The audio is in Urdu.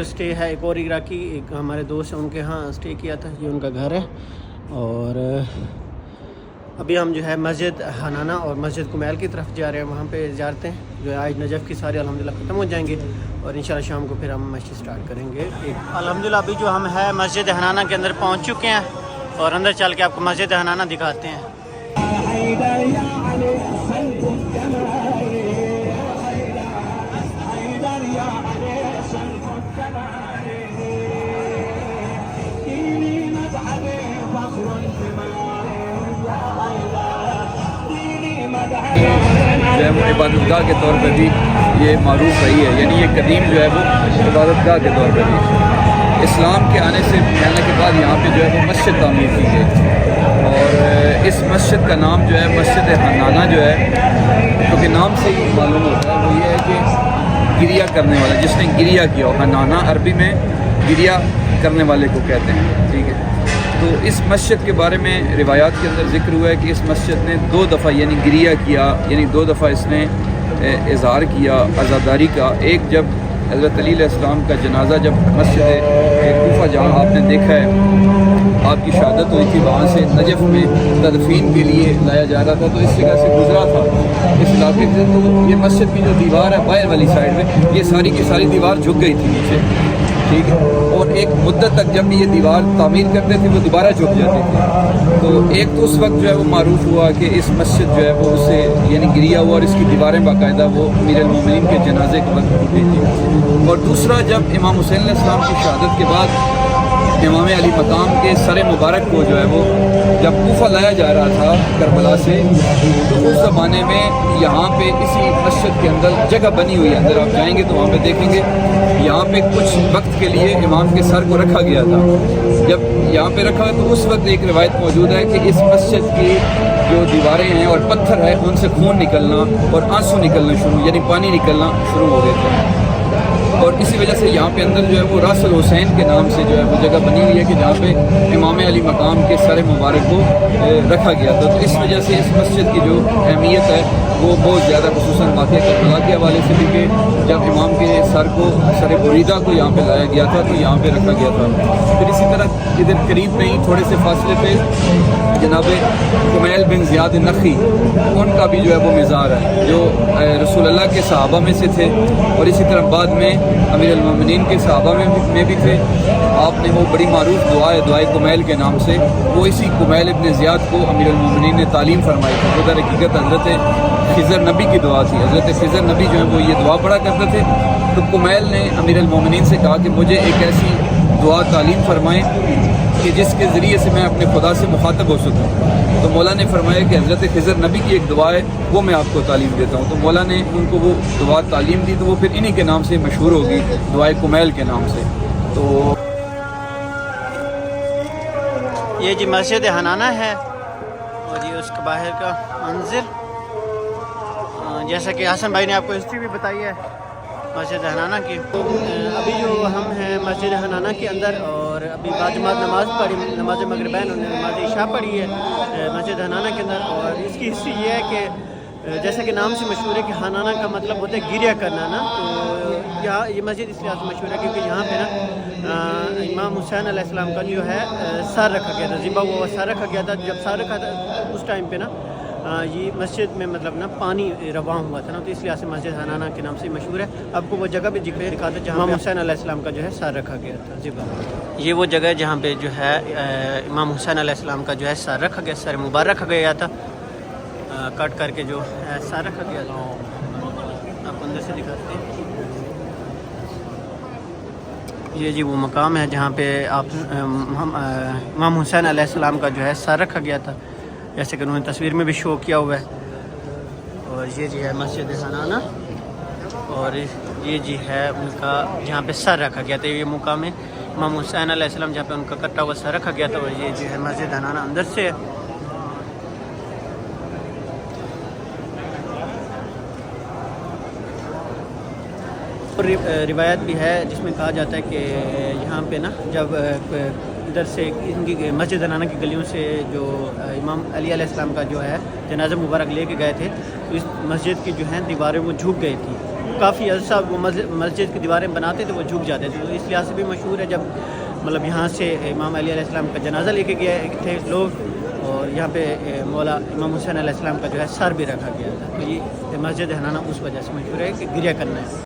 اسٹے ہے ایک اور عراقی ایک ہمارے دوست ہیں ان کے ہاں اسٹے کیا تھا، یہ ان کا گھر ہے. اور ابھی ہم جو ہے مسجد حنانہ اور مسجد کمیل کی طرف جا رہے ہیں، وہاں پہ زیارتیں جو ہے آج نجف کی ساری الحمدللہ ختم ہو جائیں گے اور انشاءاللہ شام کو پھر ہم مسجد سٹارٹ کریں گے. الحمدللہ ابھی جو ہم ہے مسجد حنانہ کے اندر پہنچ چکے ہیں اور اندر چل کے آپ کو مسجد حنانہ دکھاتے ہیں. جو ہے وہ عبادت گاہ کے طور پہ بھی یہ معروف رہی ہے، یعنی یہ قدیم جو ہے وہ عبادت گاہ کے طور پہ بھی. اسلام کے آنے کے بعد یہاں پہ جو ہے وہ مسجد تعمیر کی گئی اور اس مسجد کا نام جو ہے مسجد حنانہ جو ہے، کیونکہ نام سے ہی معلوم ہوتا ہے وہ یہ ہے کہ گریہ کرنے والا، جس نے گریہ کیا ہو. حنانہ عربی میں گریہ کرنے والے کو کہتے ہیں. ٹھیک ہے، تو اس مسجد کے بارے میں روایات کے اندر ذکر ہوا ہے کہ اس مسجد نے 2 دفعہ یعنی گریہ کیا، یعنی 2 دفعہ اس نے اظہار کیا عزاداری کا. ایک جب حضرت علی علیہ السلام کا جنازہ جب مسجد کوفہ جہاں آپ نے دیکھا ہے آپ کی شہادت ہوئی تھی، وہاں سے نجف میں تدفین کے لیے لایا جا رہا تھا، تو اس جگہ سے گزرا تھا اس علاقے سے. تو یہ مسجد کی جو دیوار ہے باہر والی سائڈ میں، یہ ساری کی ساری دیوار جھک گئی تھی نیچے. ٹھیک ہے، اور ایک مدت تک جب بھی یہ دیوار تعمیر کرتے تھے وہ دوبارہ جھک جاتی تھی. تو ایک تو اس وقت جو ہے وہ معروف ہوا کہ اس مسجد جو ہے وہ اسے یعنی گریہ ہوا اور اس کی دیواریں باقاعدہ وہ امیر المومنین کے جنازے کے وقت ٹوٹی تھی. اور دوسرا جب امام حسین علیہ السلام کی شہادت کے بعد امام علی مقام کے سر مبارک کو جو ہے وہ جب کوفہ لایا جا رہا تھا کربلا سے، تو اس زمانے میں یہاں پہ اسی مسجد کے اندر جگہ بنی ہوئی ہے. اندر آپ جائیں گے تو وہاں پہ دیکھیں گے یہاں پہ کچھ وقت کے لیے امام کے سر کو رکھا گیا تھا. جب یہاں پہ رکھا تو اس وقت ایک روایت موجود ہے کہ اس مسجد کی جو دیواریں ہیں اور پتھر ہے ان سے خون نکلنا اور آنسو نکلنا شروع، یعنی پانی نکلنا شروع ہو گئے تھے. اور اسی وجہ سے یہاں پہ اندر جو ہے وہ راس الحسین کے نام سے جو ہے وہ جگہ بنی ہوئی ہے کہ جہاں پہ امام علی مقام کے سر مبارک کو رکھا گیا تھا. تو اس وجہ سے اس مسجد کی جو اہمیت ہے وہ بہت زیادہ، خصوصاً واقعہ کربلا کے حوالے سے بھی کہ جب امام کے سر بریدہ کو یہاں پہ لایا گیا تھا تو یہاں پہ رکھا گیا تھا. پھر اسی طرح ادھر قریب میں ہی تھوڑے سے فاصلے پہ جناب کمیل بن زیاد نخی، ان کا بھی جو ہے وہ مزار ہے جو رسول اللہ کے صحابہ میں سے تھے اور اسی طرح بعد میں امیر المومنین کے صحابہ میں بھی تھے. آپ نے وہ بڑی معروف دعا ہے دعائے کمیل کے نام سے، وہ اسی کمیل ابن زیاد کو امیر المومنین نے تعلیم فرمائی تھی. وہ در حقیقت حضرت خضر نبی کی دعا تھی. حضرت خضر نبی جو ہے وہ یہ دعا پڑھا کرتے تھے. تو کمیل نے امیر المومنین سے کہا کہ مجھے ایک ایسی دعا تعلیم فرمائیں کہ جس کے ذریعے سے میں اپنے خدا سے مخاطب ہو سکوں. تو مولا نے فرمایا کہ حضرت خضر نبی کی ایک دعا ہے وہ میں آپ کو تعلیم دیتا ہوں. تو مولا نے ان کو وہ دعا تعلیم دی تو وہ پھر انہی کے نام سے مشہور ہوگی، دعائے کمیل کے نام سے. تو یہ جی مسجد حنانہ ہے اور یہ اس کے باہر کا منظر. جیسا کہ حسن بھائی نے آپ کو ہسٹری بھی بتائی ہے مسجد حنانہ کی. ابھی جو ہم ہیں مسجد حنانہ کے اندر اور ابھی باجماعت نماز پڑھی، نماز مغربین اور نماز عشاء پڑھی ہے مسجد حنانہ کے اندر. اور اس کی ہسٹری یہ ہے کہ جیسا کہ نام سے مشہور ہے کہ حنانہ کا مطلب ہوتا ہے گریہ کرنا نا. تو یہاں یہ مسجد اس لحاظ سے مشہور ہے کیونکہ یہاں پہ نا امام حسین علیہ السلام کا جو ہے سر رکھا گیا تھا، ذبح ہوا سر رکھا گیا تھا. جب سر رکھا تھا اس ٹائم پہ نا یہ مسجد میں مطلب نا پانی رواں ہوا تھا نا، تو اس لحاظ سے مسجد حنانہ کے نام سے مشہور ہے. آپ کو وہ جگہ بھی دکھاتا ہے جہاں امام حسین علیہ السلام کا جو ہے سر رکھا گیا تھا ذبح. یہ وہ جگہ ہے جہاں پہ جو ہے امام حسین علیہ السلام کا جو ہے سر رکھا گیا، سر مبارک رکھا گیا تھا، کٹ کر کے جو سر رکھا گیا تھا. آپ اندر سے دکھاتے ہیں. یہ جی وہ مقام ہے جہاں پہ آپ امام حسین علیہ السلام کا جو ہے سر رکھا گیا تھا، جیسے کہ انہوں نے تصویر میں بھی شو کیا ہوا ہے. اور یہ جی ہے مسجد حنانہ اور یہ جی ہے ان کا جہاں پہ سر رکھا گیا تھا. یہ مقام ہے امام حسین علیہ السلام جہاں پہ ان کا کٹا ہوا سر رکھا گیا تھا. اور یہ جو ہے مسجد حنانہ اندر سے ہے. روایت بھی ہے جس میں کہا جاتا ہے کہ یہاں پہ نا جب ادھر سے ان کی مسجد حنانہ کی گلیوں سے جو امام علی علیہ السلام کا جو ہے جنازہ مبارک لے کے گئے تھے تو اس مسجد کی جو ہیں دیواریں وہ جھک گئی تھی. کافی عرصہ وہ مسجد کی دیواریں بناتے تھے، وہ جھک جاتے تھے، تو اس لحاظ سے بھی مشہور ہے. جب مطلب یہاں سے امام علی علیہ السلام کا جنازہ لے کے گئے تھے لوگ، اور یہاں پہ مولا امام حسین علیہ السلام کا جو ہے سر بھی رکھا گیا تھا. تو یہ مسجد حنانہ اس وجہ سے مشہور ہے کہ گریہ کرنا ہے.